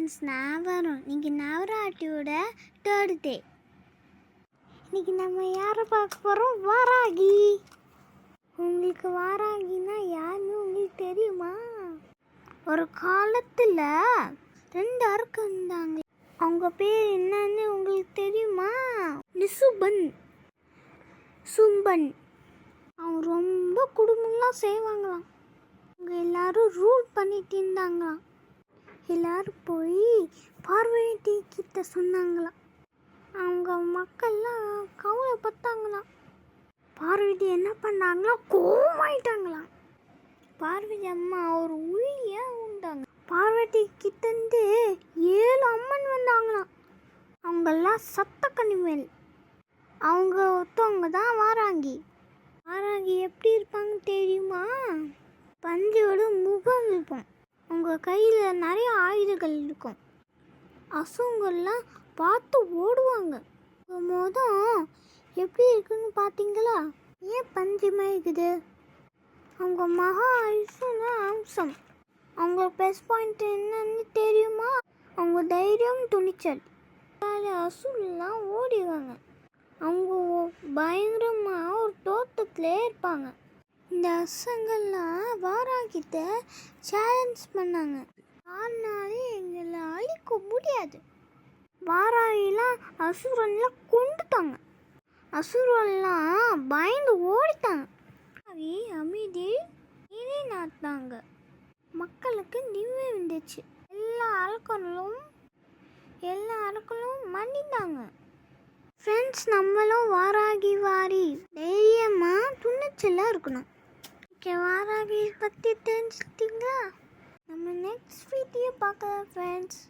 Friends, நான் வரும். இன்னைக்கு நவராட்டியோட தேர்ட் டே. இன்னைக்கு நம்ம யாரை பார்க்க போகிறோம்? வாராகி. உங்களுக்கு வாராகினா யாருன்னு உங்களுக்கு தெரியுமா? ஒரு காலத்தில் 2 அறுக்கு இருந்தாங்க. அவங்க பேர் என்னன்னு உங்களுக்கு தெரியுமா? நிசுபன், சும்பன். அவங்க ரொம்ப குடும்பம்லாம் செய்வாங்களாம். அவங்க எல்லாரும் ரூல் பண்ணிட்டு இருந்தாங்களாம். எல்லாரும் போய் பார்வதி கிட்ட சொன்னாங்களாம். அவங்க மக்கள்லாம் கவலைப்பட்டாங்களாம். பார்வதி என்ன பண்ணாங்களாம்? கோவமாயிட்டாங்களாம். பார்வதி அம்மா ஒரு உளியா உண்டாங்க. பார்வதி கிட்டேருந்து 7 அம்மன் வந்தாங்களாம். அவங்கெல்லாம் சத்த கனிமேல். அவங்க ஒருத்தவங்க தான் வாராங்கி. வாராங்கி எப்படி இருப்பாங்க தெரியுமா? பன்றியோட முகம் இருக்கும். அவங்க கையில் நிறைய ஆயுதங்கள் இருக்கும். அசுங்கள்லாம் பார்த்து ஓடுவாங்க. மொதல் எப்படி இருக்குன்னு பார்த்தீங்களா? ஏன் பன்றிமா இருக்குது? அவங்க மகா ஆயுஷன அம்சம். அவங்க ப்ளஸ் பாயிண்ட் என்னன்னு தெரியுமா? அவங்க தைரியம், துணிச்சல். அசுலாம் ஓடிவாங்க. அவங்க பயங்கரமாக ஒரு தோட்டத்திலே இருப்பாங்க. இந்த அசங்கள்லாம் வாராகிட்ட சேலஞ்ச் பண்ணாங்க. ஆனாலே எங்களை அழிக்க முடியாது. வாராகிலாம் அசுரன்லாம் கொண்டுட்டாங்க. அசுரன்லாம் பயந்து ஓடிட்டாங்க. அமைதி நாட்டாங்க. மக்களுக்கு நிம்மதி வந்துச்சு. எல்லா அரக்கர்களும் மன்னிட்டாங்க. ஃப்ரெண்ட்ஸ், நம்மளும் வாராகி வாரி தைரியமாக துணிச்சலாக இருக்கணும். ஓகே, வாராகி பற்றி தெரிஞ்சுக்கிட்டீங்களா? நம்ம நெக்ஸ்ட் வீடியோ பார்க்கலாம் ஃப்ரெண்ட்ஸ்.